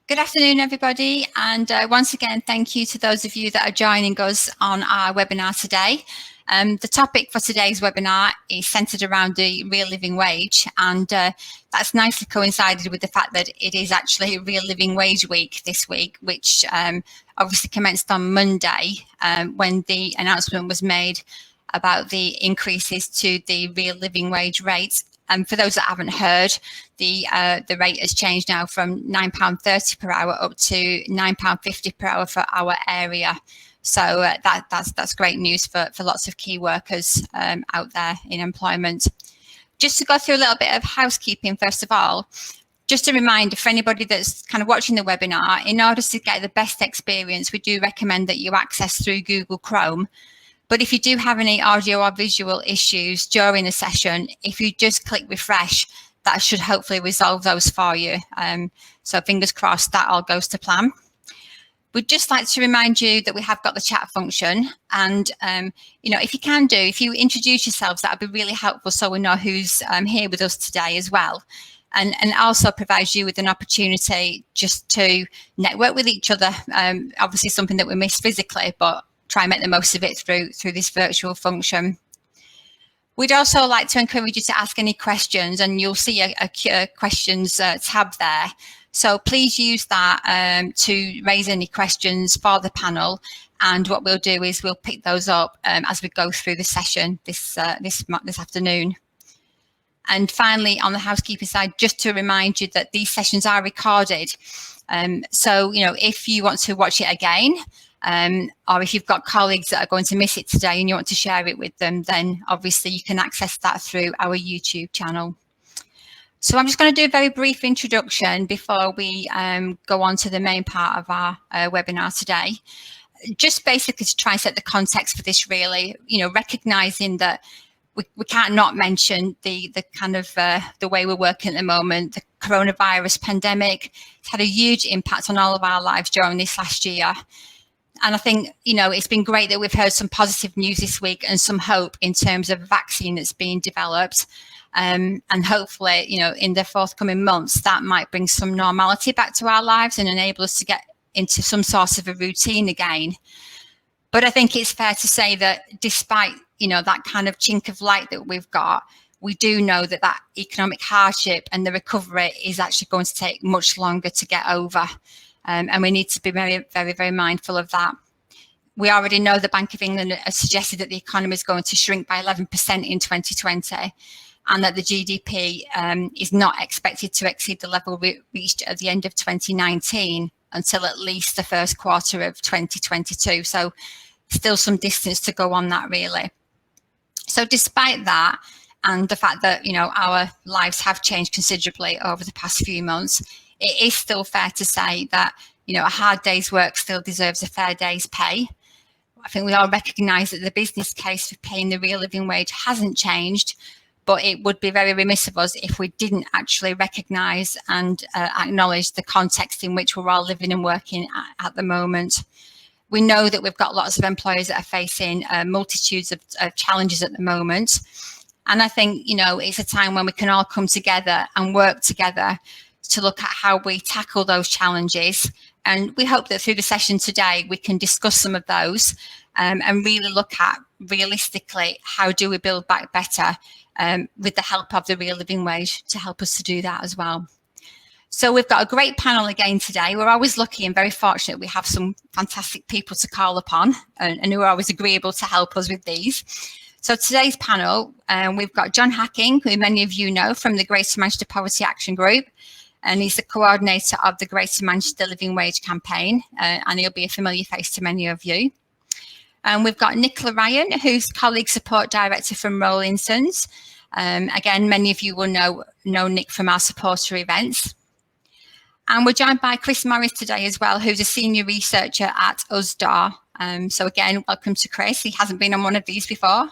Good afternoon, everybody. And once again, thank you to those of you that are joining us on our webinar today. The topic for today's webinar is centred around the real living wage, and that's nicely coincided with the fact that it is actually Real Living Wage Week this week, which obviously commenced on Monday when the announcement was made about the increases to the real living wage rates. And for those that haven't heard, the rate has changed now from £9.30 per hour up to £9.50 per hour for our area. So that's great news for lots of key workers out there in employment. Just to go through a little bit of housekeeping, first of all, just a reminder for anybody that's kind of watching the webinar, in order to get the best experience, we do recommend that you access through Google Chrome. But if you do have any audio or visual issues during the session, if you just click refresh, that should hopefully resolve those for you. So fingers crossed that all goes to plan. We'd just like to remind you that we have got the chat function, and if you can if you introduce yourselves, that would be really helpful so we know who's here with us today as well. And also provides you with an opportunity just to network with each other. Obviously something that we miss physically, but try and make the most of it through this virtual function. We'd also like to encourage you to ask any questions, and you'll see a questions tab there. So please use that to raise any questions for the panel. And what we'll do is we'll pick those up as we go through the session this afternoon. And finally, on the housekeeping side, just to remind you that these sessions are recorded. So if you want to watch it again, or if you've got colleagues that are going to miss it today and you want to share it with them, then obviously you can access that through our YouTube channel. So I'm just going to do a very brief introduction before we go on to the main part of our webinar today. Just basically to try and set the context for this, really, recognising that we can't not mention the kind of the way we're working at the moment. The coronavirus pandemic has had a huge impact on all of our lives during this last year. And I think, it's been great that we've heard some positive news this week and some hope in terms of a vaccine that's being developed. And hopefully, in the forthcoming months, that might bring some normality back to our lives and enable us to get into some sort of a routine again. But I think it's fair to say that despite, that kind of chink of light that we've got, we do know that economic hardship and the recovery is actually going to take much longer to get over. And we need to be very, very, very mindful of that. We already know the Bank of England has suggested that the economy is going to shrink by 11% in 2020, and that the GDP is not expected to exceed the level reached at the end of 2019 until at least the first quarter of 2022. So still some distance to go on that, really. So despite that, and the fact that, our lives have changed considerably over the past few months, it is still fair to say that, a hard day's work still deserves a fair day's pay. I think we all recognise that the business case for paying the real living wage hasn't changed, but it would be very remiss of us if we didn't actually recognise and acknowledge the context in which we're all living and working at the moment. We know that we've got lots of employers that are facing multitudes of challenges at the moment. And I think, it's a time when we can all come together and work together to look at how we tackle those challenges. And we hope that through the session today, we can discuss some of those and really look at realistically, how do we build back better with the help of the real living wage to help us to do that as well. So we've got a great panel again today. We're always lucky and very fortunate we have some fantastic people to call upon and who are always agreeable to help us with these. So today's panel, we've got John Hacking, who many of you know from the Greater Manchester Poverty Action Group, and he's the coordinator of the Greater Manchester Living Wage Campaign, and he'll be a familiar face to many of you. And we've got Nicola Ryan, who's colleague support director from Rowlinson's. Again, many of you will know Nick from our supporter events. And we're joined by Chris Morris today as well, who's a senior researcher at USDAW. So again, welcome to Chris. He hasn't been on one of these before.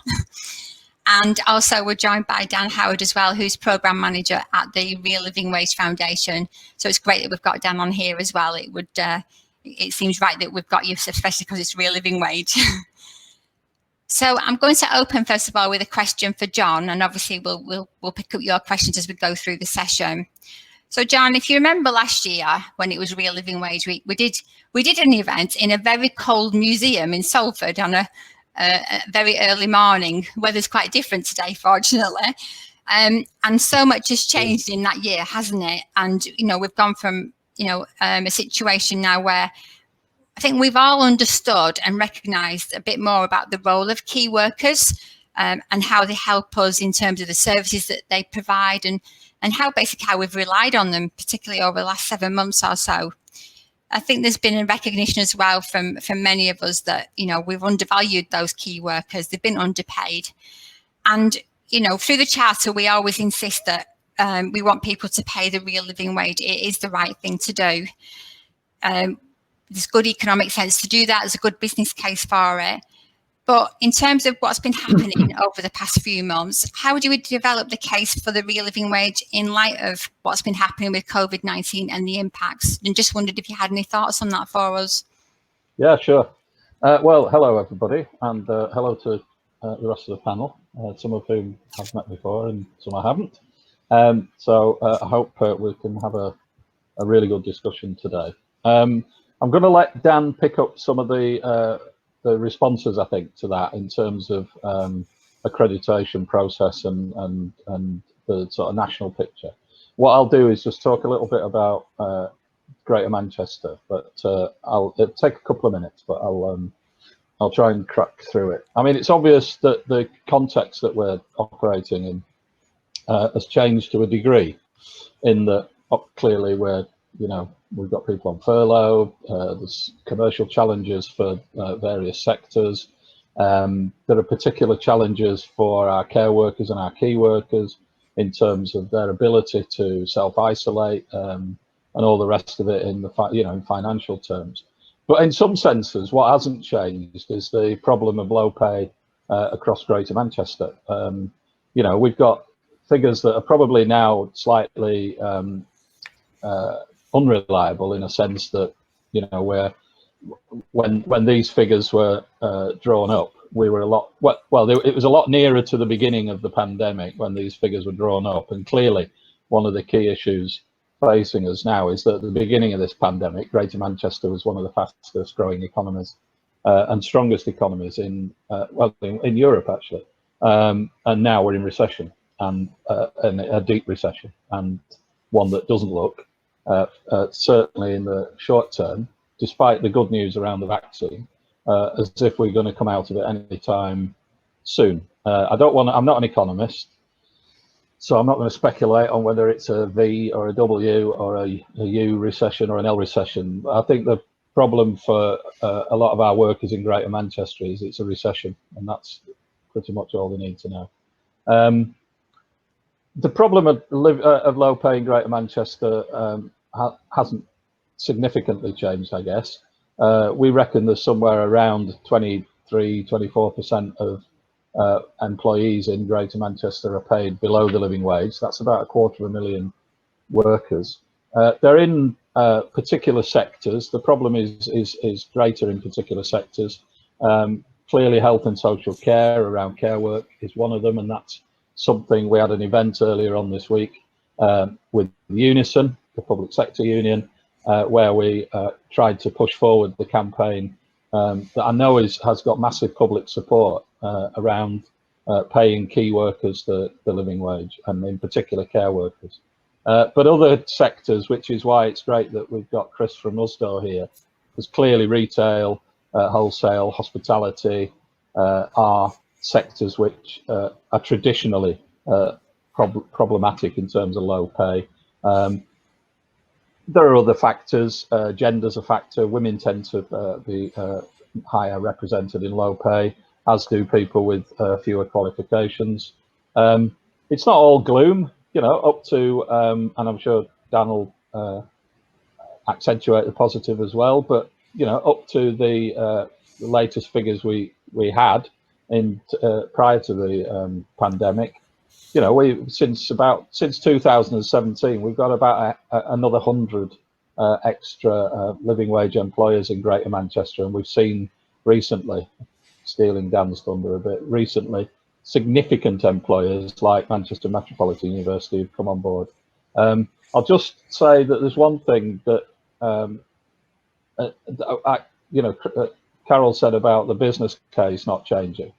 And also we're joined by Dan Howard as well, who's programme manager at the Real Living Wage Foundation. So it's great that we've got Dan on here as well. It seems right that we've got you, especially because it's Real Living Wage. So I'm going to open first of all with a question for John, and obviously we'll pick up your questions as we go through the session. So, John, if you remember last year when it was Real Living Wage Week, we did an event in a very cold museum in Salford on a very early morning. Weather's quite different today, fortunately, and so much has changed in that year, hasn't it? And we've gone from a situation now where I think we've all understood and recognised a bit more about the role of key workers and how they help us in terms of the services that they provide and how we've relied on them, particularly over the last 7 months or so. I think there's been a recognition as well from many of us that, we've undervalued those key workers. They've been underpaid. And, through the Charter, we always insist that we want people to pay the real living wage. It is the right thing to do. There's good economic sense to do that. There's a good business case for it. But in terms of what's been happening over the past few months, how do we develop the case for the real living wage in light of what's been happening with COVID-19 and the impacts? And just wondered if you had any thoughts on that for us. Yeah, sure. Well, hello everybody, and hello to the rest of the panel, some of whom I've met before and some I haven't. So I hope we can have a really good discussion today. I'm going to let Dan pick up some of the responses, I think, to that in terms of accreditation process and the sort of national picture. What I'll do is just talk a little bit about Greater Manchester, but it'll take a couple of minutes, but I'll try and crack through it. I mean, it's obvious that the context that we're operating in has changed to a degree, in that clearly we've got people on furlough, there's commercial challenges for various sectors. There are particular challenges for our care workers and our key workers in terms of their ability to self-isolate and all the rest of it in in financial terms. But in some senses, what hasn't changed is the problem of low pay across Greater Manchester. We've got figures that are probably now slightly unreliable, in a sense that where when these figures were drawn up, we were it was a lot nearer to the beginning of the pandemic when these figures were drawn up, and clearly one of the key issues facing us now is that at the beginning of this pandemic, Greater Manchester was one of the fastest growing economies and strongest economies in Europe, actually, and now we're in recession, and a deep recession, and one that doesn't look certainly in the short term, despite the good news around the vaccine, as if we're going to come out of it any time soon. I'm not an economist, so I'm not going to speculate on whether it's a V or a W or a U recession or an L recession. I think the problem for a lot of our workers in Greater Manchester is it's a recession, and that's pretty much all they need to know. The problem of low pay in Greater Manchester hasn't significantly changed, I guess. We reckon there's somewhere around 23–24% of employees in Greater Manchester are paid below the living wage. That's about 250,000 workers. They're in particular sectors. The problem is greater in particular sectors. Clearly, health and social care around care work is one of them, and that's something. We had an event earlier on this week with Unison, the public sector union, where we tried to push forward the campaign that I know has got massive public support around paying key workers the living wage, and in particular care workers. But other sectors, which is why it's great that we've got Chris from USDAW here, because clearly retail, wholesale, hospitality are sectors which are traditionally problematic in terms of low pay. There are other factors. Gender's a factor. Women tend to be higher represented in low pay, as do people with fewer qualifications. It's not all gloom, up to, and I'm sure Dan will accentuate the positive as well, but up to the latest figures we had in prior to the pandemic, since 2017, we've got about another 100 extra living wage employers in Greater Manchester, and we've seen recently, stealing Dan's thunder a bit, significant employers like Manchester Metropolitan University have come on board. I'll just say that there's one thing that Carol said about the business case not changing.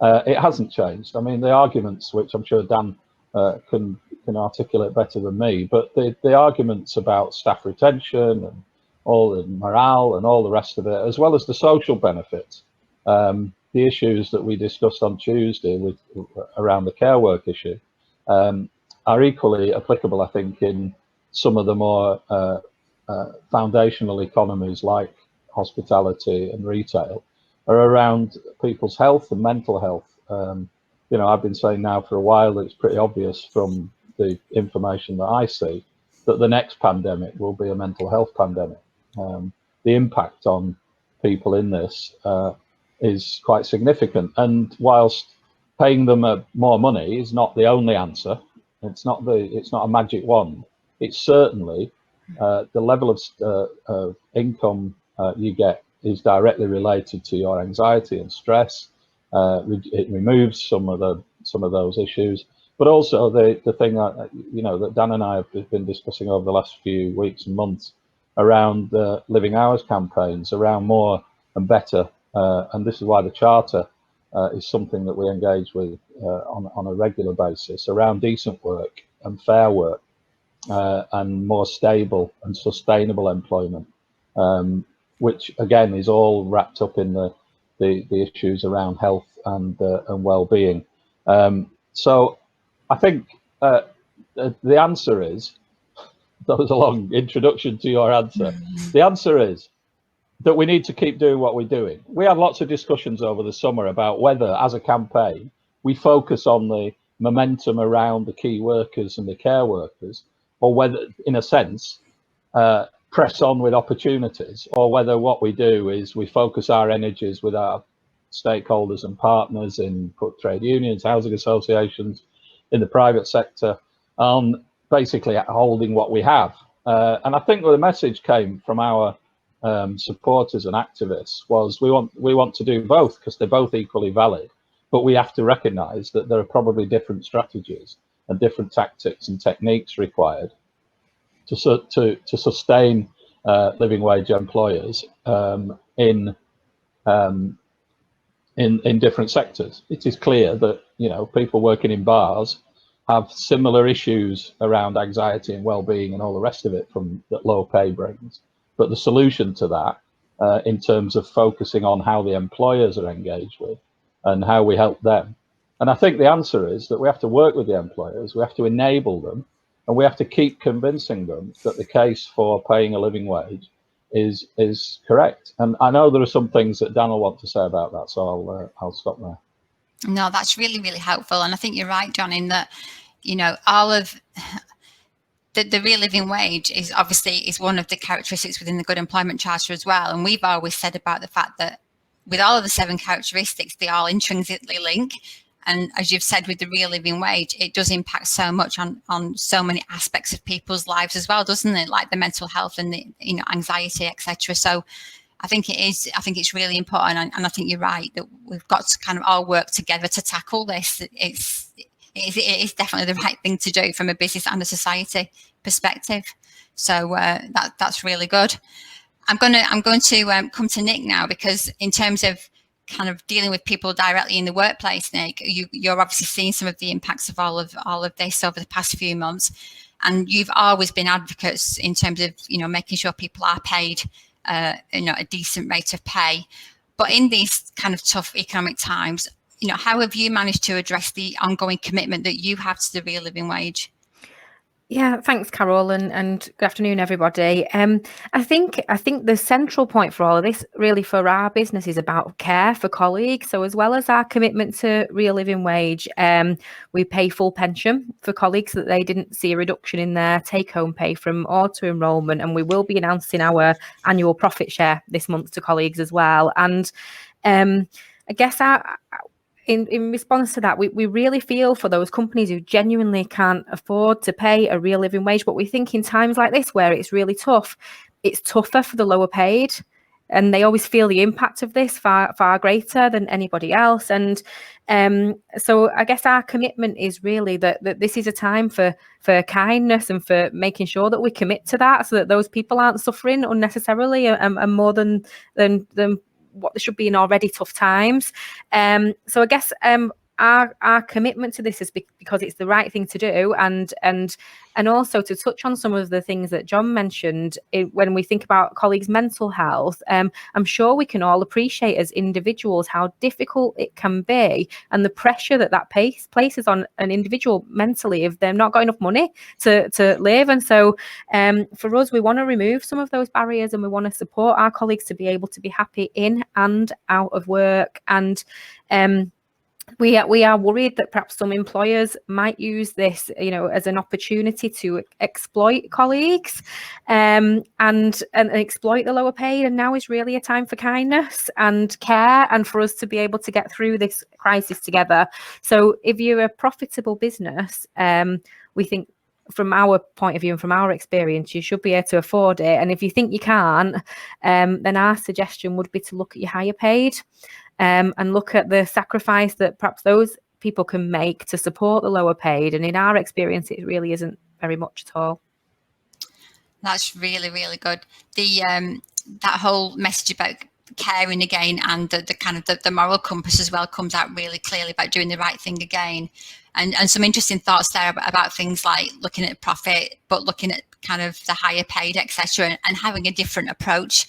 It hasn't changed. I mean, the arguments, which I'm sure Dan can articulate better than me, but the arguments about staff retention and all the morale and all the rest of it, as well as the social benefits, the issues that we discussed on Tuesday around the care work issue, are equally applicable, I think, in some of the more foundational economies like hospitality and retail, are around people's health and mental health. I've been saying now for a while that it's pretty obvious from the information that I see that the next pandemic will be a mental health pandemic. The impact on people in this is quite significant, and whilst paying them more money is not the only answer, it's not a magic wand. It's certainly the level of income you get is directly related to your anxiety and stress. It removes some of those issues, but also the thing that Dan and I have been discussing over the last few weeks and months around the Living Hours campaigns, around more and better, and this is why the charter is something that we engage with on a regular basis, around decent work and fair work, and more stable and sustainable employment, which again is all wrapped up in the issues around health and well-being. So I think the answer is, that was a long introduction to your answer. The answer is that we need to keep doing what we're doing. We had lots of discussions over the summer about whether, as a campaign, we focus on the momentum around the key workers and the care workers, or whether, in a sense, press on with opportunities, or whether what we do is we focus our energies with our stakeholders and partners in trade unions, housing associations, in the private sector, on basically holding what we have. And I think the message came from our supporters and activists was we want to do both, because they're both equally valid, but we have to recognise that there are probably different strategies and different tactics and techniques required to sustain living wage employers in different sectors. It is clear that people working in bars have similar issues around anxiety and well-being and all the rest of it that low pay brings. But the solution to that, in terms of focusing on how the employers are engaged with and how we help them. And I think the answer is that we have to work with the employers, we have to enable them, and we have to keep convincing them that the case for paying a living wage is correct. And I know there are some things that Dan will want to say about that, so I'll stop there. No, that's really, really helpful. And I think you're right, John, in that, all of the real living wage is one of the characteristics within the Good Employment Charter as well. And we've always said about the fact that with all of the 7 characteristics, they all intrinsically link. And as you've said, with the real living wage, it does impact so much on so many aspects of people's lives as well, doesn't it? Like the mental health and the anxiety, etc. So I think it's really important, and I think you're right that we've got to kind of all work together to tackle this. It is definitely the right thing to do from a business and a society perspective. So that's really good. I'm going to come to Nick now, because in terms of kind of dealing with people directly in the workplace, Nick, you're obviously seeing some of the impacts of all of this over the past few months, and you've always been advocates in terms of making sure people are paid a decent rate of pay. But in these kind of tough economic times, how have you managed to address the ongoing commitment that you have to the real living wage? Yeah, thanks, Carol, and good afternoon, everybody. I think the central point for all of this, really, for our business, is about care for colleagues. So as well as our commitment to real living wage, we pay full pension for colleagues so that they didn't see a reduction in their take-home pay from auto enrolment, and we will be announcing our annual profit share this month to colleagues as well. And I guess in response to that, we really feel for those companies who genuinely can't afford to pay a real living wage. But we think in times like this, where it's really tough, it's tougher for the lower paid. they always feel the impact of this far greater than anybody else. And so I guess our commitment is really that this is a time for kindness and for making sure that we commit to that, so that those people aren't suffering unnecessarily and more than what they should be in already tough times. So I guess our commitment to this is because it's the right thing to do, and also to touch on some of the things that John mentioned when we think about colleagues' mental health. I'm sure we can all appreciate as individuals how difficult it can be, and the pressure that places on an individual mentally if they've not got enough money to live. And so for us, we want to remove some of those barriers, and we want to support our colleagues to be able to be happy in and out of work. And we are worried that perhaps some employers might use this, as an opportunity to exploit colleagues and exploit the lower paid. And now is really a time for kindness and care, and for us to be able to get through this crisis together. So if you're a profitable business, we think, from our point of view and from our experience, you should be able to afford it. And if you think you can't, then our suggestion would be to look at your higher paid. And look at the sacrifice that perhaps those people can make to support the lower paid. And in our experience, it really isn't very much at all. That's really, really good. The that whole message about caring again, and the kind of the moral compass as well, comes out really clearly about doing the right thing again. And some interesting thoughts there about things like looking at profit, but looking at kind of the higher paid, etc., and having a different approach.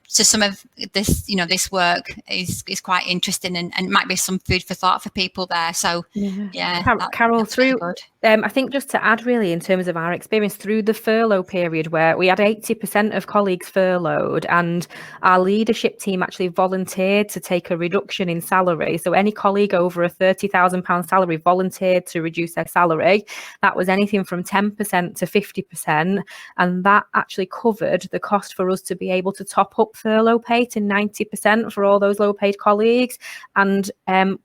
So some of this, this work is quite interesting, and might be some food for thought for people there. So yeah, Carol, through I think just to add really in terms of our experience through the furlough period, where we had 80% of colleagues furloughed, and our leadership team actually volunteered to take a reduction in salary. So any colleague over a £30,000 salary volunteered to reduce their salary. That was anything from 10% to 50%, and that actually covered the cost for us to be able to top up furlough pay to 90% for all those low paid colleagues. And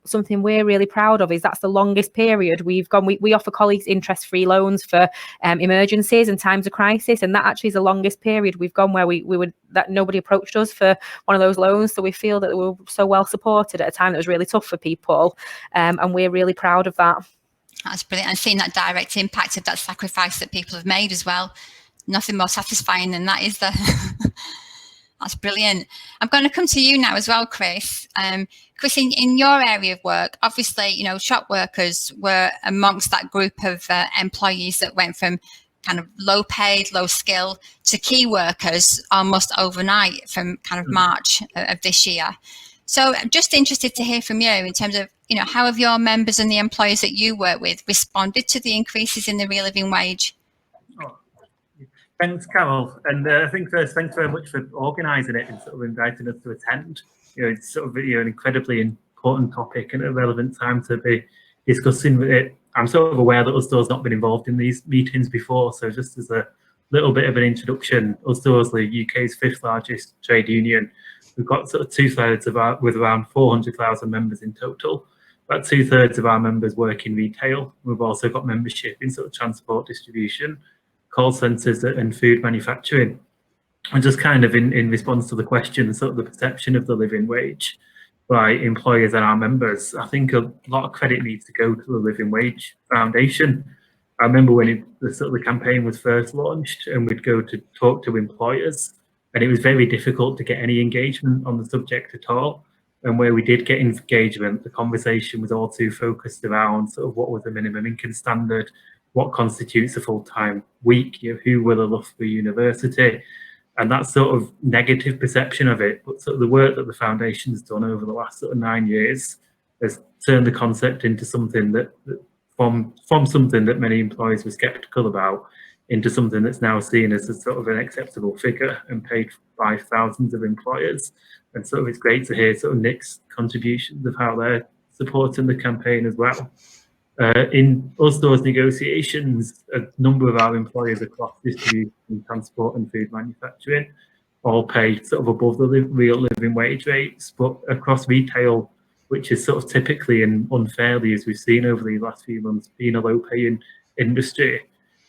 something we're really proud of is that's the longest period we've gone. We offer colleagues interest-free loans for emergencies and times of crisis, and that actually is the longest period we've gone where we would, that nobody approached us for one of those loans. So we feel that we were so well supported at a time that was really tough for people, and we're really proud of that. That's brilliant, and seeing that direct impact of that sacrifice that people have made as well. Nothing more satisfying than that, is there? That's brilliant. I'm going to come to you now as well, Chris. Chris, in your area of work, obviously, shop workers were amongst that group of employees that went from kind of low paid, low skill to key workers almost overnight from kind of March of this year. So I'm just interested to hear from you in terms of, how have your members and the employers that you work with responded to the increases in the real living wage? Thanks, Carol. And I think first, thanks very much for organising it and sort of inviting us to attend. It's sort of an incredibly important topic and a relevant time to be discussing it. I'm sort of aware that USDAW's not been involved in these meetings before, so just as a little bit of an introduction, USDAW is the UK's 5th largest trade union. We've got sort of 2/3 of our, with around 400,000 members in total. About 2/3 of our members work in retail. We've also got membership in sort of transport, distribution, call centres and food manufacturing. And just kind of in response to the question, sort of the perception of the living wage by employers and our members, I think a lot of credit needs to go to the Living Wage Foundation. I remember when the campaign was first launched, and we'd go to talk to employers, and it was very difficult to get any engagement on the subject at all. And where we did get engagement, the conversation was all too focused around sort of what was the minimum income standard, what constitutes a full-time week, who will have left for university, and that sort of negative perception of it. But sort of the work that the foundation's done over the last sort of 9 years has turned the concept into something that from something that many employers were sceptical about, into something that's now seen as a sort of an acceptable figure and paid by thousands of employers. And sort of it's great to hear sort of Nick's contributions of how they're supporting the campaign as well. In USDAW's negotiations, a number of our employers across distribution, transport and food manufacturing all pay sort of above the real living wage rates, but across retail, which is sort of typically and unfairly, as we've seen over the last few months, being a low-paying industry,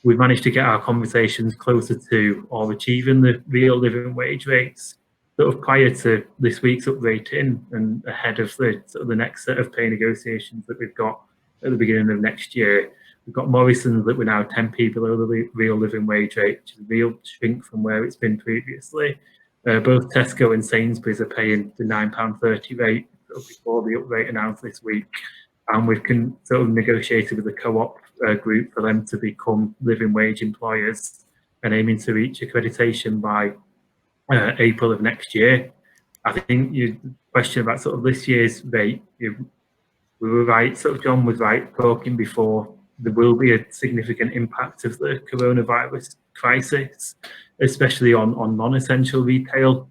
we've managed to get our conversations closer to or achieving the real living wage rates. sort of prior to this week's uprating and ahead of the sort of the next set of pay negotiations that we've got at the beginning of next year, we've got Morrison's that we're now 10p below the real living wage rate, which is a real shrink from where it's been previously. Both Tesco and Sainsbury's are paying the £9.30 rate before the uprate announced this week, and we've sort of negotiated with the co-op group for them to become living wage employers and aiming to reach accreditation by April of next year. I think your question about sort of this year's rate, we were right, sort of John was right talking before, there will be a significant impact of the coronavirus crisis, especially on non-essential retail.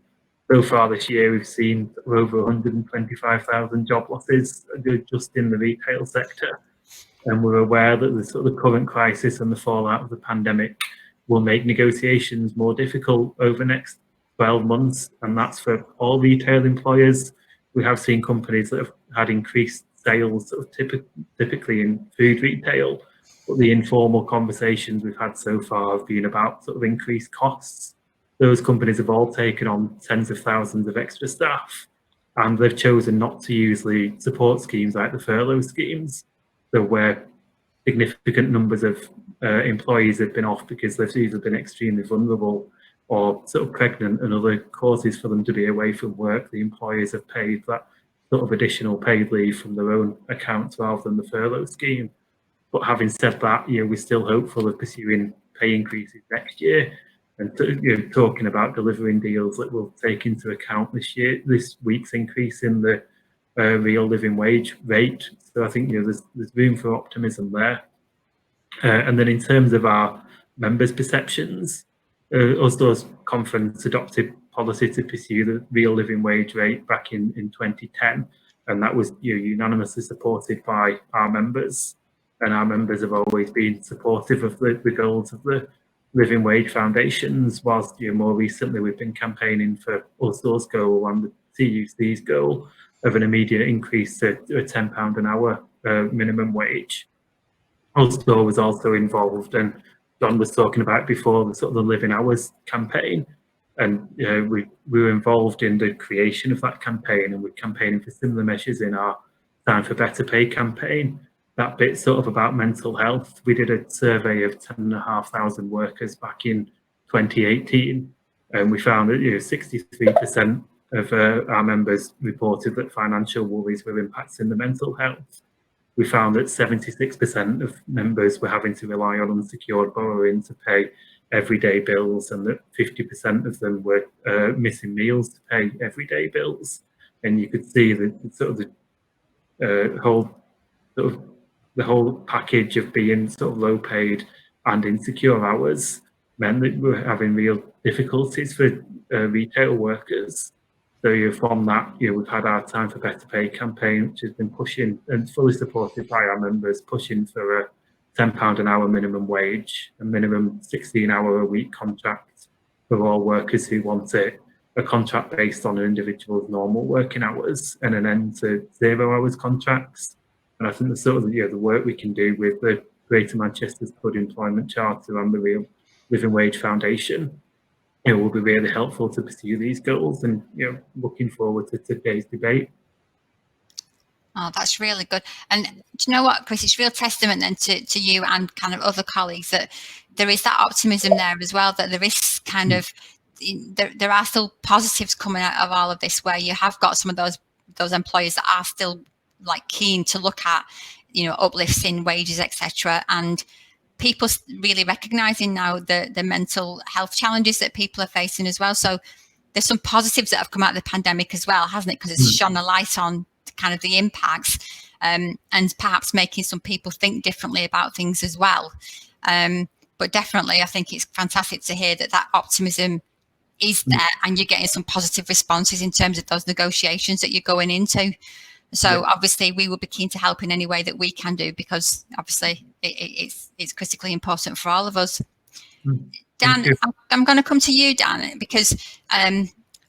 So far this year, we've seen over 125,000 job losses just in the retail sector. And we're aware that the sort of the current crisis and the fallout of the pandemic will make negotiations more difficult over the next 12 months. And that's for all retail employers. We have seen companies that have had increased sales sort of typically in food retail, but the informal conversations we've had so far have been about sort of increased costs. Those companies have all taken on tens of thousands of extra staff, and they've chosen not to use the support schemes like the furlough schemes, so where significant numbers of employees have been off because they've either been extremely vulnerable or sort of pregnant and other causes for them to be away from work. The employers have paid that sort of additional paid leave from their own accounts rather than the furlough scheme. But having said that, we're still hopeful of pursuing pay increases next year and talking about delivering deals that will take into account this week's increase in the real living wage rate. So I think there's room for optimism there. And then in terms of our members' perceptions, USDAW's conference adopted policy to pursue the real living wage rate back in 2010, and that was unanimously supported by our members, and our members have always been supportive of the goals of the Living Wage Foundations, whilst more recently we've been campaigning for USDAW's goal and the TUC's goal of an immediate increase to a £10 an hour minimum wage. USDAW was also involved, and John was talking about before, the sort of the Living Hours campaign, and we were involved in the creation of that campaign, and we're campaigning for similar measures in our Time for Better Pay campaign. That bit sort of about mental health. We did a survey of 10,500 workers back in 2018, and we found that 63% of our members reported that financial worries were impacting their mental health. We found that 76% of members were having to rely on unsecured borrowing to pay everyday bills, and that 50% of them were missing meals to pay everyday bills. And you could see the whole package of being sort of low paid and insecure hours meant that we were having real difficulties for retail workers. So from that, we've had our Time for Better Pay campaign, which has been pushing and fully supported by our members, pushing for a £10 an hour minimum wage, a minimum 16-hour-a-week contract for all workers who want it, a contract based on an individual's normal working hours, and an end to 0 hours contracts. And I think the sort of the work we can do with the Greater Manchester's Good Employment Charter and the Real Living Wage Foundation, will be really helpful to pursue these goals. And looking forward to today's debate. Oh, that's really good. And do you know what, Chris? It's real testament then to you and kind of other colleagues that there is that optimism there as well. That there is kind of there are still positives coming out of all of this, where you have got some of those employers that are still like keen to look at uplifts in wages, etc., and people really recognizing now the mental health challenges that people are facing as well. So there's some positives that have come out of the pandemic as well, hasn't it? Because it's shone a light on kind of the impacts, and perhaps making some people think differently about things as well. But definitely, I think it's fantastic to hear that optimism is there, and you're getting some positive responses in terms of those negotiations that you're going into. So obviously we will be keen to help in any way that we can do, because obviously it's critically important for all of us. Dan, I'm going to come to you, Dan, because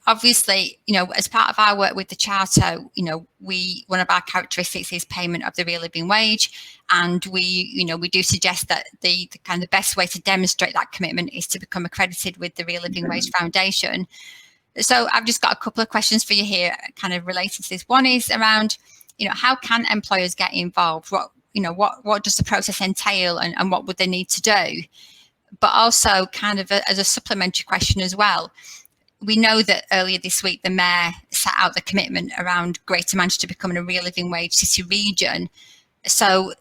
obviously, as part of our work with the Charter, one of our characteristics is payment of the real living wage, and we do suggest that the kind of best way to demonstrate that commitment is to become accredited with the Real Living Wage Foundation. So I've just got a couple of questions for you here, kind of related to this. One is around, how can employers get involved? What does the process entail, and what would they need to do? But also, kind of as a supplementary question as well, we know that earlier this week the Mayor set out the commitment around Greater Manchester becoming a real living wage city region. So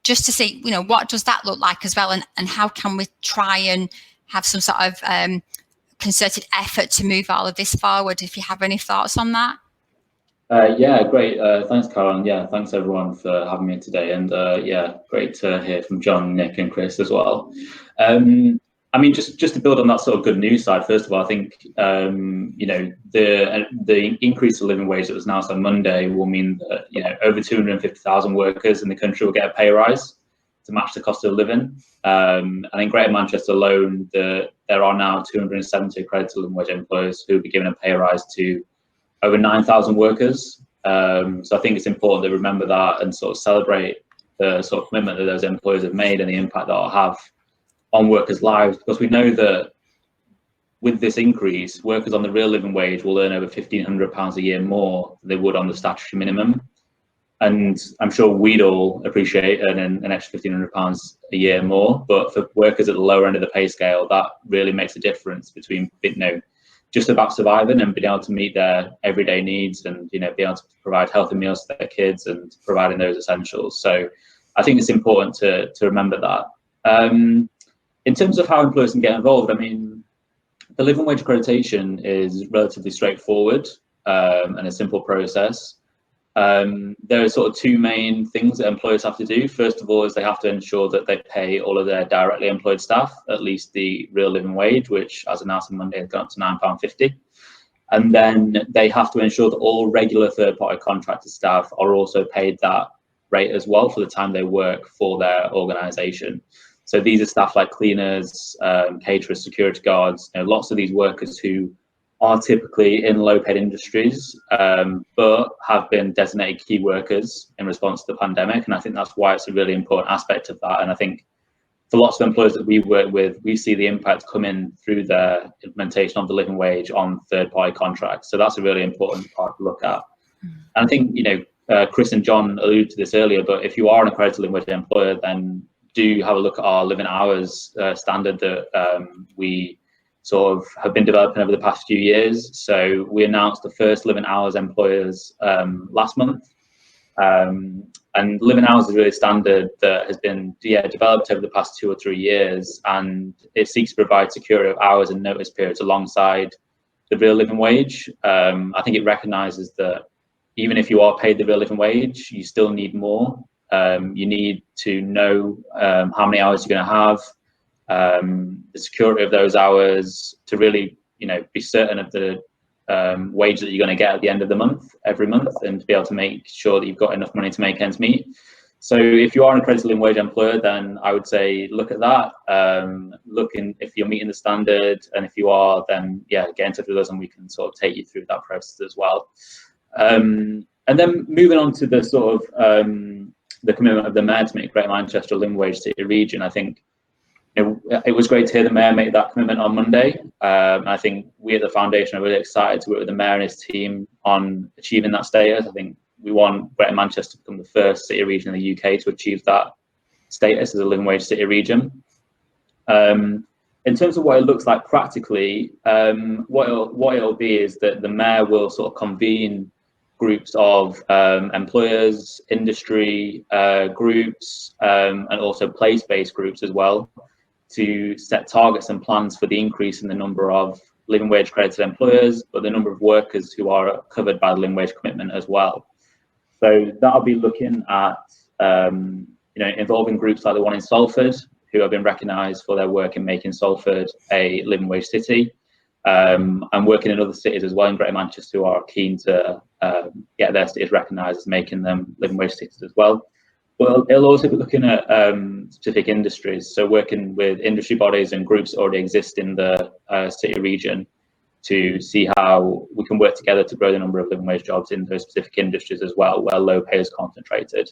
just to see, what does that look like as well, and how can we try and have some sort of concerted effort to move all of this forward, if you have any thoughts on that? Yeah, great. Thanks, Carol. And yeah, thanks everyone for having me today. And yeah, great to hear from John, Nick, and Chris as well. I mean, just to build on that sort of good news side, first of all, I think the increase of living wage that was announced on Monday will mean that over 250,000 workers in the country will get a pay rise to match the cost of living. And in Greater Manchester alone, there are now 270 accredited living wage employers who will be given a pay rise to over 9,000 workers. So I think it's important to remember that and sort of celebrate the sort of commitment that those employers have made and the impact that it'll have on workers' lives, because we know that with this increase, workers on the real living wage will earn over £1,500 a year more than they would on the statutory minimum. And I'm sure we'd all appreciate earning an extra £1,500 a year more, but for workers at the lower end of the pay scale, that really makes a difference between just about surviving and being able to meet their everyday needs and be able to provide healthy meals to their kids and providing those essentials. So I think it's important to remember that. In terms of how employers can get involved, I mean, the living wage accreditation is relatively straightforward and a simple process. There are sort of two main things that employers have to do. First of all, is they have to ensure that they pay all of their directly employed staff at least the real living wage, which, as announced on Monday, has gone up to £9.50. And then they have to ensure that all regular third-party contracted staff are also paid that rate as well for the time they work for their organisation. So these are staff like cleaners, caterers, security guards, lots of these workers who are typically in low-paid industries, but have been designated key workers in response to the pandemic. And I think that's why it's a really important aspect of that. And I think for lots of employers that we work with, we see the impact coming through the implementation of the living wage on third-party contracts. So that's a really important part to look at. And I think, Chris and John alluded to this earlier, but if you are an accredited living wage employer, then do have a look at our living hours standard that we sort of have been developing over the past few years. So we announced the first living hours employers last month. And living hours is really a standard that has been developed over the past 2 or 3 years, and it seeks to provide security of hours and notice periods alongside the real living wage. I think it recognises that even if you are paid the real living wage, you still need more. You need to know how many hours you're going to have, the security of those hours, to really, be certain of the wage that you're going to get at the end of the month, every month, and to be able to make sure that you've got enough money to make ends meet. So if you are an accredited living wage employer, then I would say look at that, if you're meeting the standard, and if you are, then get in touch with us and we can sort of take you through that process as well. And then moving on to the sort of the commitment of the Mayor to make Greater Manchester a living wage city region, I think it was great to hear the Mayor make that commitment on Monday. I think we at the Foundation are really excited to work with the Mayor and his team on achieving that status. I think we want Greater Manchester to become the first city region in the UK to achieve that status as a living wage city region. In terms of what it looks like practically, what it'll be is that the Mayor will sort of convene groups of employers, industry groups, and also place-based groups as well, to set targets and plans for the increase in the number of living wage accredited employers, but the number of workers who are covered by the living wage commitment as well. So that'll be looking at involving groups like the one in Salford, who have been recognised for their work in making Salford a living wage city, and working in other cities as well in Greater Manchester who are keen to get their cities recognised as making them living wage cities as well. But it'll also be looking at specific industries, so working with industry bodies and groups that already exist in the city region to see how we can work together to grow the number of living wage jobs in those specific industries as well, where low pay is concentrated.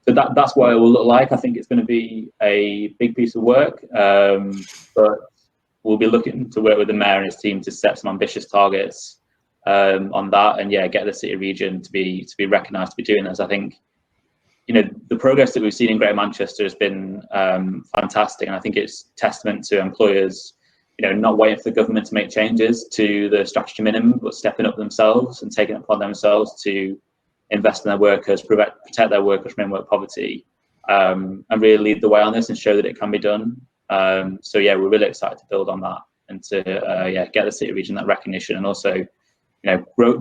So that's what it will look like. I think it's going to be a big piece of work, but we'll be looking to work with the mayor and his team to set some ambitious targets on that, and yeah, get the city region to be recognised to be doing this. I think, you know, the progress that we've seen in Greater Manchester has been fantastic, and I think it's testament to employers, you know, not waiting for the government to make changes to the statutory minimum, but stepping up themselves and taking it upon themselves to invest in their workers, protect their workers from in-work poverty, and really lead the way on this and show that it can be done. So yeah, we're really excited to build on that and to get the city region that recognition, and also, you know, grow.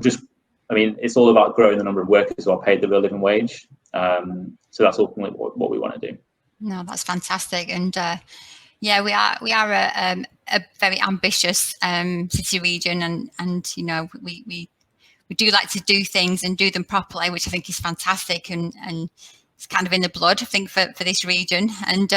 I mean, it's all about growing the number of workers who are paid the real living wage. So that's ultimately what we want to do. No, that's fantastic, and yeah, we are a very ambitious city region, and you know, we do like to do things and do them properly, which I think is fantastic, and it's kind of in the blood, I think, for this region. And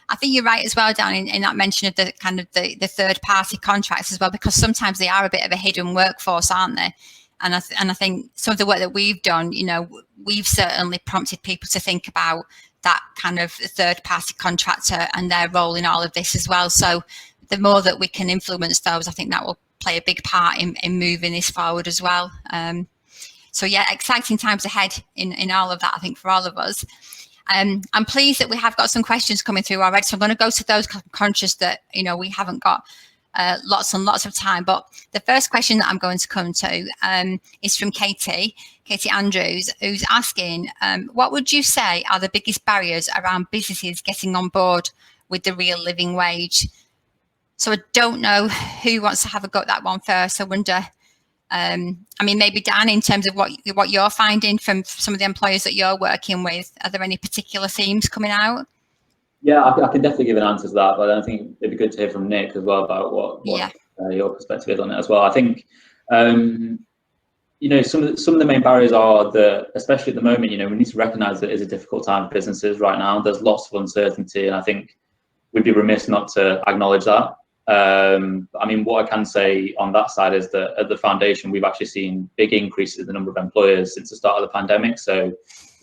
I think you're right as well, Dan, in that mention of the kind of the third party contracts as well, because sometimes they are a bit of a hidden workforce, aren't they? And I think some of the work that we've done, you know, we've certainly prompted people to think about that kind of third party contractor and their role in all of this as well. So the more that we can influence those, I think that will play a big part in moving this forward as well. So yeah, exciting times ahead in all of that, I think, for all of us. I'm pleased that we have got some questions coming through already, so I'm going to go to those, conscious that, you know, we haven't got lots and lots of time. But the first question that I'm going to come to is from Katie Andrews, who's asking, what would you say are the biggest barriers around businesses getting on board with the real living wage? So I don't know who wants to have a go at that one first. I wonder, I mean, maybe Dan, in terms of what you're finding from some of the employers that you're working with, are there any particular themes coming out? Yeah, I can definitely give an answer to that, but I think it'd be good to hear from Nick as well about what your perspective is on it as well. I think, you know, some of the main barriers are that, especially at the moment, you know, we need to recognise that it is a difficult time for businesses right now. There's lots of uncertainty, and I think we'd be remiss not to acknowledge that. I mean, what I can say on that side is that at the foundation, we've actually seen big increases in the number of employers since the start of the pandemic. So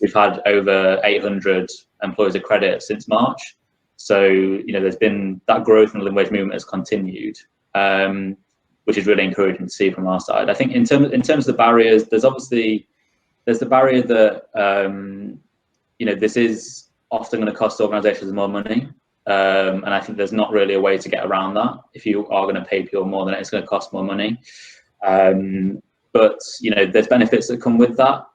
we've had over 800 employers accredited since March. So, you know, there's been that growth in the living wage movement has continued, which is really encouraging to see from our side. I think in terms of the barriers, there's the barrier that, you know, this is often going to cost organisations more money. And I think there's not really a way to get around that. If you are going to pay people more, then it's going to cost more money. But, you know, there's benefits that come with that.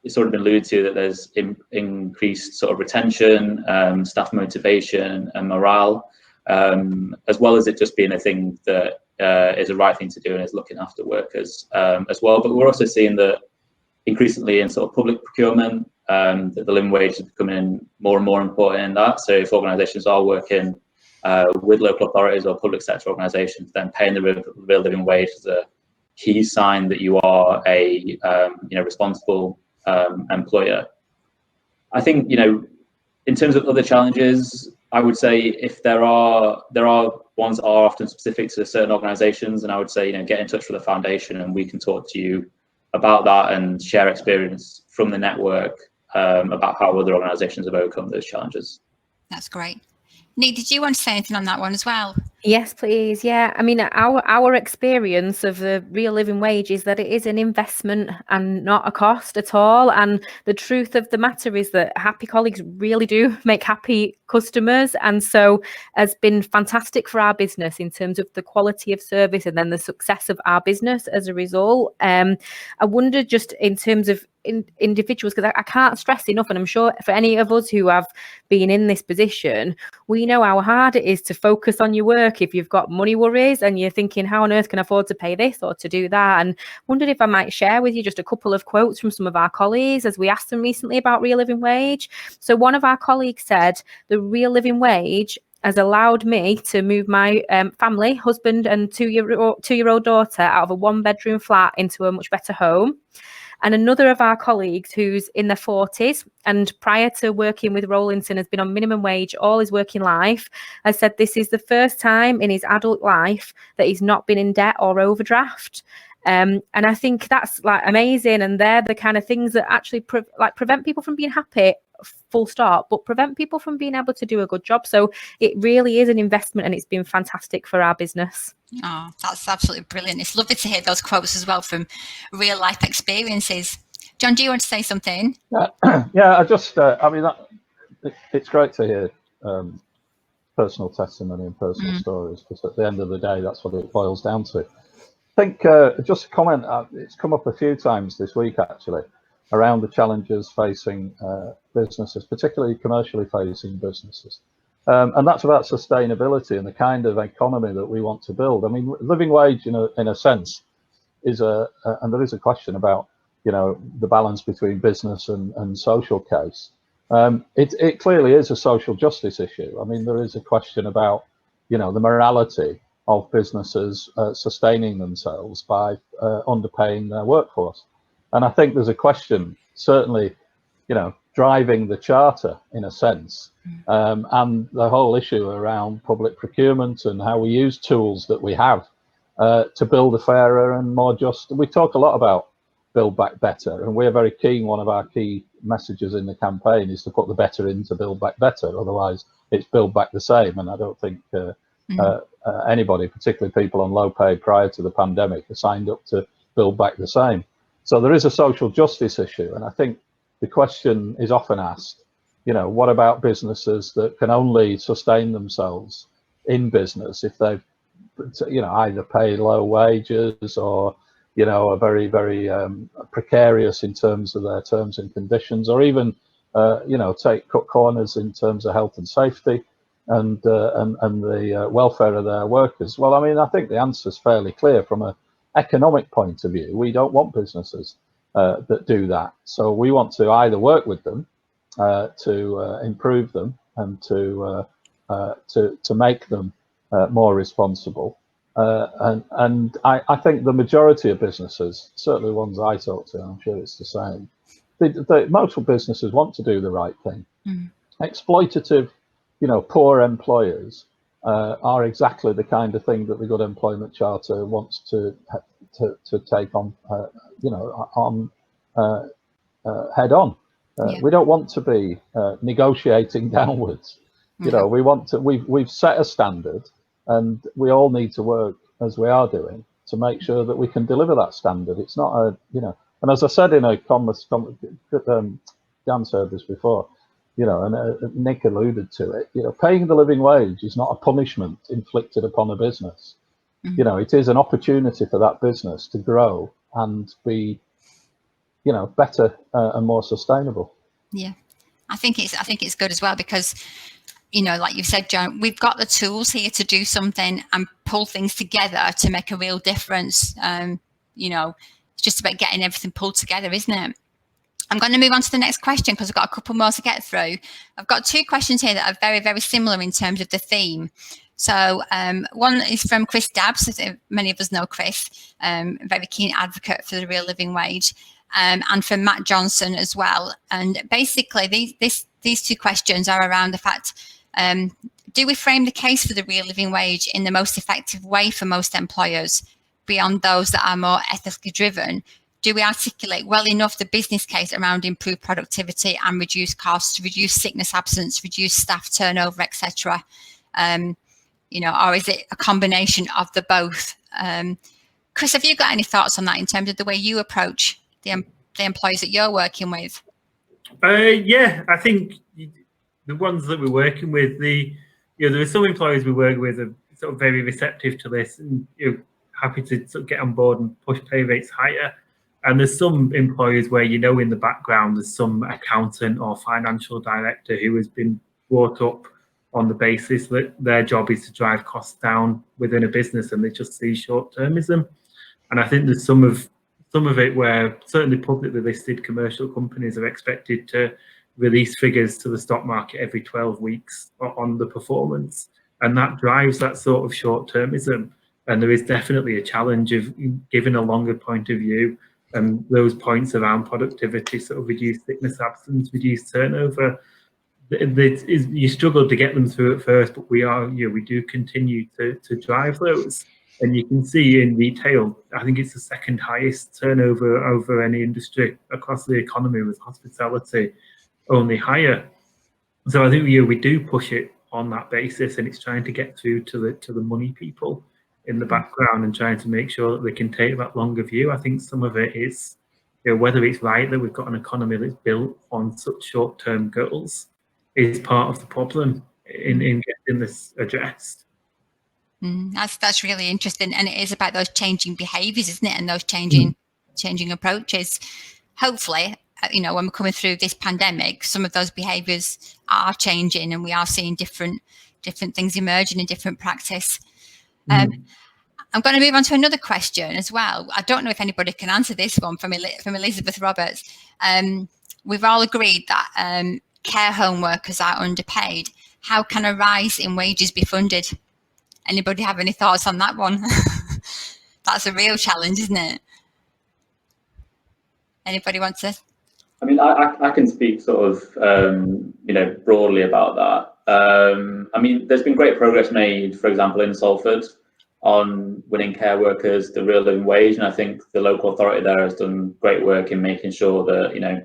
It's sort of been alluded to that there's increased sort of retention, staff motivation and morale, as well as it just being a thing that is the right thing to do and is looking after workers as well. But we're also seeing that increasingly in sort of public procurement, that the living wage is becoming more and more important in that. So if organisations are working with local authorities or public sector organisations, then paying the real living wage is a key sign that you are a you know, responsible employer. I think, you know, in terms of other challenges, I would say if there are ones that are often specific to certain organisations, and I would say, you know, get in touch with the foundation and we can talk to you about that and share experience from the network about how other organisations have overcome those challenges. That's great. Nick, did you want to say anything on that one as well? Yes, please. Yeah, I mean, our experience of the real living wage is that it is an investment and not a cost at all. And the truth of the matter is that happy colleagues really do make happy customers. And so has been fantastic for our business in terms of the quality of service and then the success of our business as a result. I wonder, just in terms of individuals, because I can't stress enough, and I'm sure for any of us who have been in this position, we know how hard it is to focus on your work if you've got money worries and you're thinking, how on earth can I afford to pay this or to do that? And wondered if I might share with you just a couple of quotes from some of our colleagues as we asked them recently about real living wage. So one of our colleagues said, the real living wage has allowed me to move my family, husband and two-year-old daughter out of a one-bedroom flat into a much better home. And another of our colleagues who's in their 40s and prior to working with Rowlinson has been on minimum wage all his working life, has said this is the first time in his adult life that he's not been in debt or overdraft. And I think that's like amazing. And they're the kind of things that actually prevent people from being happy full stop, but prevent people from being able to do a good job. So it really is an investment, and it's been fantastic for our business. Oh, that's absolutely brilliant. It's lovely to hear those quotes as well from real life experiences. John, do you want to say something? Yeah, I just, I mean, it's great to hear personal testimony and personal stories, because at the end of the day, that's what it boils down to. I think just a comment, it's come up a few times this week actually, around the challenges facing businesses, particularly commercially facing businesses. And that's about sustainability and the kind of economy that we want to build. I mean, living wage, in a sense, is and there is a question about, the balance between business and social case. It clearly is a social justice issue. I mean, there is a question about, the morality of businesses sustaining themselves by underpaying their workforce. And I think there's a question, certainly, driving the charter in a sense, and the whole issue around public procurement and how we use tools that we have to build a fairer and more just. We talk a lot about Build Back Better, and we're very keen. One of our key messages in the campaign is to put the better into Build Back Better. Otherwise, it's Build Back the Same. And I don't think anybody, particularly people on low pay prior to the pandemic, are signed up to Build Back the Same. So there is a social justice issue, and I think the question is often asked, what about businesses that can only sustain themselves in business if they've, either pay low wages or, are very, very precarious in terms of their terms and conditions, or even, cut corners in terms of health and safety and the welfare of their workers. Well, I mean, I think the answer is fairly clear from an economic point of view. We don't want businesses that do that. So we want to either work with them to improve them and to make them more responsible. And I think the majority of businesses, certainly ones I talk to, I'm sure it's the same, most businesses want to do the right thing. Exploitative, poor employers are exactly the kind of thing that the Good Employment Charter wants to take on, head on. We don't want to be negotiating downwards. We want to. We've set a standard, and we all need to work as we are doing to make sure that we can deliver that standard. It's not a, And as I said in a Dan said this before. And Nick alluded to it, paying the living wage is not a punishment inflicted upon a business. It is an opportunity for that business to grow and be, better and more sustainable. Yeah, I think it's good as well because, like you said, John, we've got the tools here to do something and pull things together to make a real difference. It's just about getting everything pulled together, isn't it? I'm going to move on to the next question because I've got a couple more to get through. I've got two questions here that are very, very similar in terms of the theme. So one is from Chris Dabbs, as many of us know Chris, a very keen advocate for the real living wage, and from Matt Johnson as well. And basically, these two questions are around the fact, do we frame the case for the real living wage in the most effective way for most employers, beyond those that are more ethically driven? Do we articulate well enough the business case around improved productivity and reduced costs, reduce sickness absence, reduce staff turnover, etc.? Or is it a combination of the both? Chris, have you got any thoughts on that in terms of the way you approach the employees that you're working with? Yeah, I think the ones that we're working with, there are some employers we work with are sort of very receptive to this and happy to sort of get on board and push pay rates higher. And there's some employers where, in the background, there's some accountant or financial director who has been brought up on the basis that their job is to drive costs down within a business, and they just see short-termism. And I think there's some of it where certainly publicly listed commercial companies are expected to release figures to the stock market every 12 weeks on the performance, and that drives that sort of short-termism. And there is definitely a challenge of giving a longer point of view. And those points around productivity, sort of reduced sickness absence, reduced turnover, you struggle to get them through at first, but we do continue to drive those. And you can see in retail, I think it's the second highest turnover over any industry across the economy with hospitality. only higher. So I think we do push it on that basis, and it's trying to get through to the money people in the background and trying to make sure that we can take that longer view. I think some of it is, whether it's right that we've got an economy that's built on such short-term goals is part of the problem in getting this addressed. That's really interesting, and it is about those changing behaviours, isn't it? And those changing approaches. Hopefully, when we're coming through this pandemic, some of those behaviours are changing, and we are seeing different things emerging in different practice. I'm going to move on to another question as well. I don't know if anybody can answer this one from Elizabeth Roberts. We've all agreed that care home workers are underpaid. How can a rise in wages be funded? Anybody have any thoughts on that one? That's a real challenge, isn't it? Anybody want to? I mean, I can speak sort of, broadly about that. I mean, there's been great progress made, for example, in Salford on winning care workers the real living wage. And I think the local authority there has done great work in making sure that,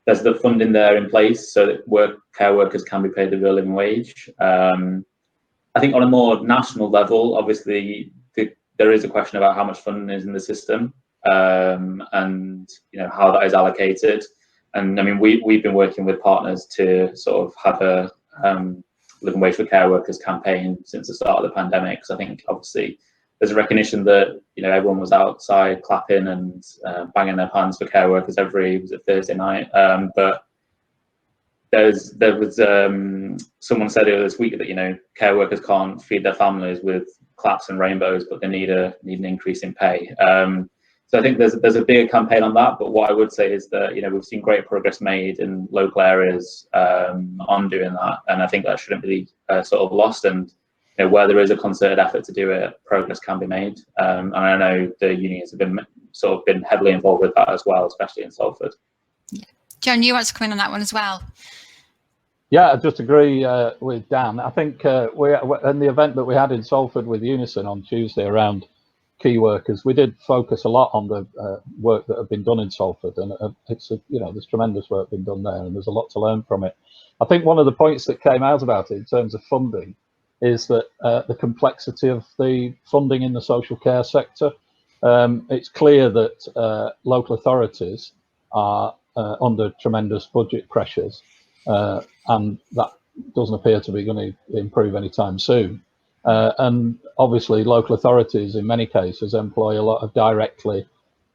there's the funding there in place so that care workers can be paid the real living wage. I think on a more national level, obviously, there is a question about how much funding is in the system and, how that is allocated. And I mean, we've been working with partners to sort of have a living wage for care workers campaign since the start of the pandemic. So I think obviously there's a recognition that, everyone was outside clapping and banging their pans for care workers every Thursday night. But there was someone said earlier this week that care workers can't feed their families with claps and rainbows, but they need an increase in pay. So I think there's a bigger campaign on that. But what I would say is that we've seen great progress made in local areas on doing that, and I think that shouldn't be sort of lost. And where there is a concerted effort to do it, progress can be made. And I know the unions have been heavily involved with that as well, especially in Salford. Yeah. John, you want to come in on that one as well? Yeah, I just agree with Dan. I think we in the event that we had in Salford with Unison on Tuesday around key workers, we did focus a lot on the work that had been done in Salford, and it's there's tremendous work being done there, and there's a lot to learn from it. I think one of the points that came out about it in terms of funding is that the complexity of the funding in the social care sector. It's clear that local authorities are under tremendous budget pressures, and that doesn't appear to be going to improve anytime soon. And obviously local authorities in many cases employ a lot of directly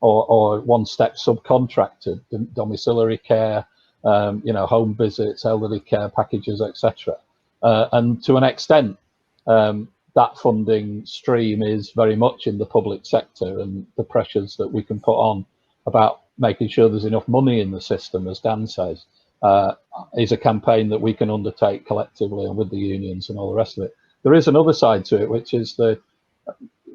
or one-step subcontracted domiciliary care, home visits, elderly care packages, etc. And to an extent, that funding stream is very much in the public sector, and the pressures that we can put on about making sure there's enough money in the system, as Dan says, is a campaign that we can undertake collectively and with the unions and all the rest of it. There is another side to it, which is the,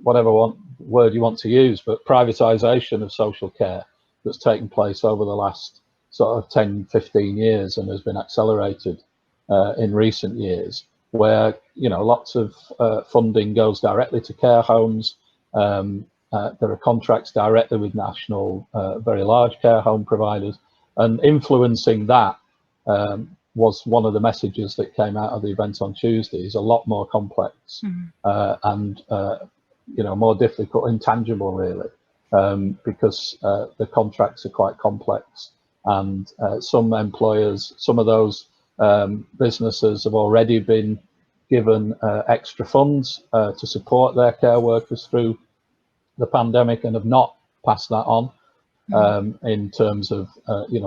whatever word you want to use, but privatisation of social care that's taken place over the last sort of 10, 15 years and has been accelerated in recent years, where lots of funding goes directly to care homes. There are contracts directly with national, very large care home providers, and influencing that was one of the messages that came out of the event on Tuesday. Is a lot more complex and more difficult, intangible really, because the contracts are quite complex, and some employers, some of those businesses have already been given extra funds to support their care workers through the pandemic and have not passed that on in terms of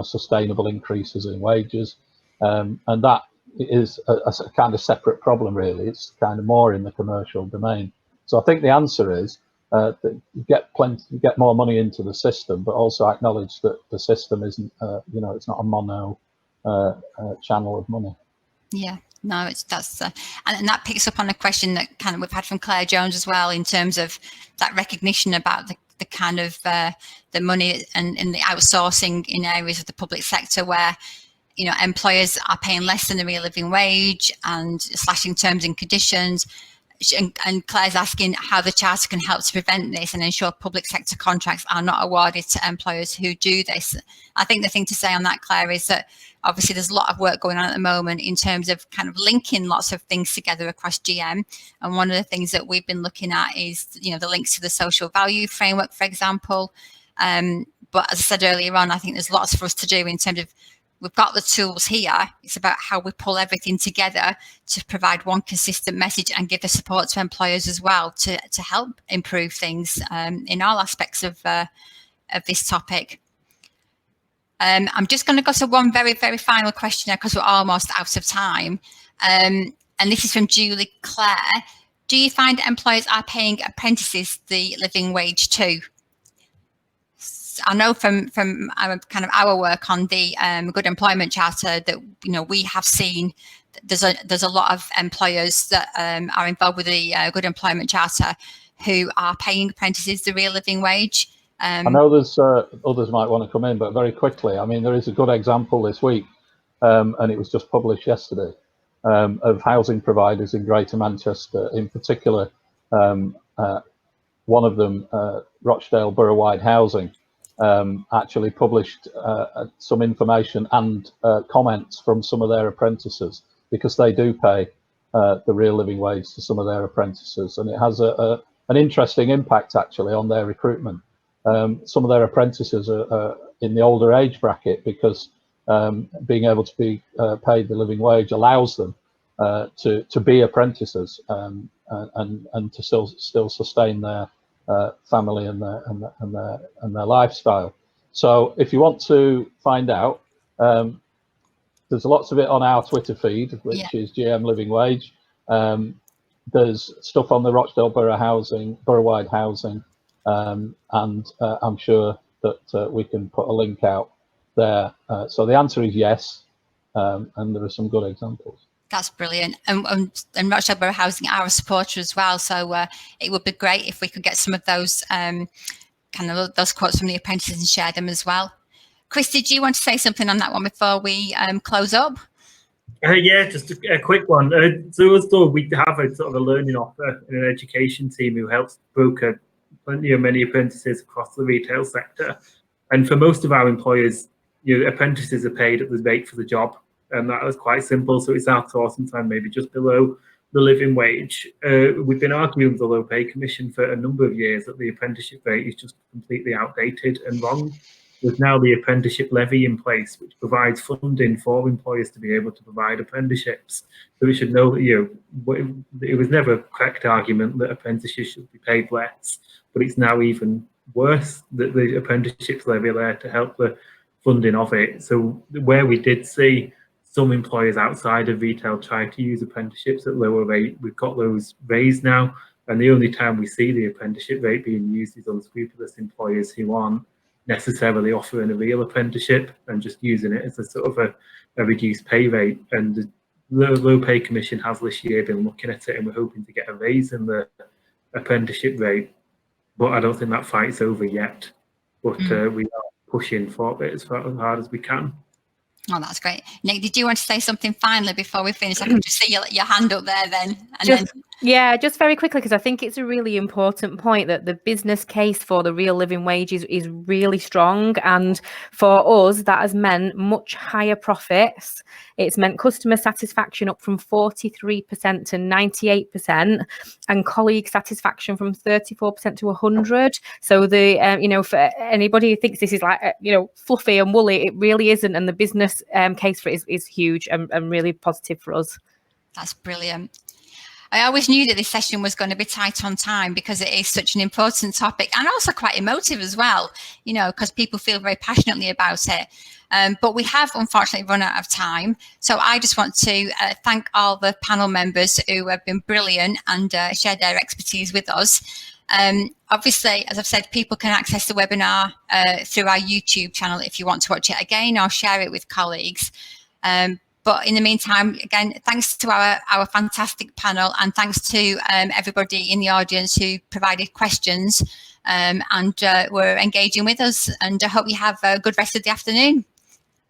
sustainable increases in wages, and that is a kind of separate problem really. It's kind of more in the commercial domain. So I think the answer is that you get more money into the system, but also acknowledge that the system isn't it's not a mono channel of money. Yeah. No, that's and that picks up on a question that kind of we've had from Claire Jones as well, in terms of that recognition about the kind of the money and the outsourcing in areas of the public sector where employers are paying less than the real living wage and slashing terms and conditions. and Claire's asking how the Charter can help to prevent this and ensure public sector contracts are not awarded to employers who do this. I think the thing to say on that, Claire, is that obviously there's a lot of work going on at the moment in terms of kind of linking lots of things together across GM. And one of the things that we've been looking at is, you know, the links to the social value framework, for example. But as I said earlier on, I think there's lots for us to do in terms of, we've got the tools here. It's about how we pull everything together to provide one consistent message and give the support to employers as well to help improve things in all aspects of this topic. I'm just going to go to one very, very final question because we're almost out of time. And this is from Julie Clare. Do you find employers are paying apprentices the living wage too? I know from our work on the Good Employment Charter that, you know, we have seen there's a lot of employers that are involved with the Good Employment Charter who are paying apprentices the real living wage. I know there's others might want to come in, but very quickly, I mean, there is a good example this week, and it was just published yesterday, of housing providers in Greater Manchester, in particular, one of them, Rochdale Borough-wide Housing, actually published some information and comments from some of their apprentices, because they do pay the real living wage to some of their apprentices, and it has an interesting impact actually on their recruitment. Some of their apprentices are in the older age bracket because being able to be paid the living wage allows them to be apprentices and to still sustain their family and their lifestyle. So if you want to find out, there's lots of it on our Twitter feed, which is GM Living Wage. There's stuff on the Rochdale Borough-wide Housing, and I'm sure that we can put a link out there. So the answer is yes, and there are some good examples. That's brilliant. And Rochdale Borough Housing are a supporter as well. So it would be great if we could get some of those those quotes from the apprentices and share them as well. Christy, do you want to say something on that one before we close up? Yeah, just a quick one. So USDAW, we have a sort of a learning offer and an education team who helps broker many apprentices across the retail sector. And for most of our employers, apprentices are paid at the rate for the job. And that was quite simple. So it's outsourcing time, maybe just below the living wage. We've been arguing with the Low Pay Commission for a number of years that the apprenticeship rate is just completely outdated and wrong. There's now the apprenticeship levy in place, which provides funding for employers to be able to provide apprenticeships. So we should know that it was never a correct argument that apprenticeships should be paid less, but it's now even worse that the apprenticeships levy are there to help the funding of it. So where we did see some employers outside of retail try to use apprenticeships at lower rate, we've got those raised now, and the only time we see the apprenticeship rate being used is unscrupulous employers who aren't necessarily offering a real apprenticeship and just using it as a sort of a reduced pay rate. And the Low Pay Commission has this year been looking at it, and we're hoping to get a raise in the apprenticeship rate, but I don't think that fight's over yet. But we are pushing for it as hard as we can. Oh, that's great. Nick, did you want to say something finally before we finish? I can just see your hand up there then. Yeah, just very quickly, because I think it's a really important point that the business case for the real living wage is really strong. And for us, that has meant much higher profits. It's meant customer satisfaction up from 43% to 98%, and colleague satisfaction from 34% to 100%. So the for anybody who thinks this is like fluffy and woolly, it really isn't. And the business case for it is huge and really positive for us. That's brilliant. I always knew that this session was going to be tight on time because it is such an important topic and also quite emotive as well, because people feel very passionately about it. But we have unfortunately run out of time. So I just want to thank all the panel members who have been brilliant and shared their expertise with us. Obviously, as I've said, people can access the webinar through our YouTube channel if you want to watch it again or share it with colleagues. But in the meantime, again, thanks to our fantastic panel, and thanks to everybody in the audience who provided questions and were engaging with us. And I hope you have a good rest of the afternoon.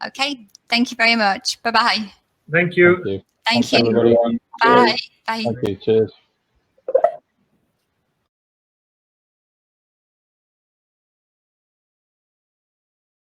Okay, thank you very much. Bye-bye. Thank you. Thank you. Everybody. Bye. Bye. Thank you. Cheers.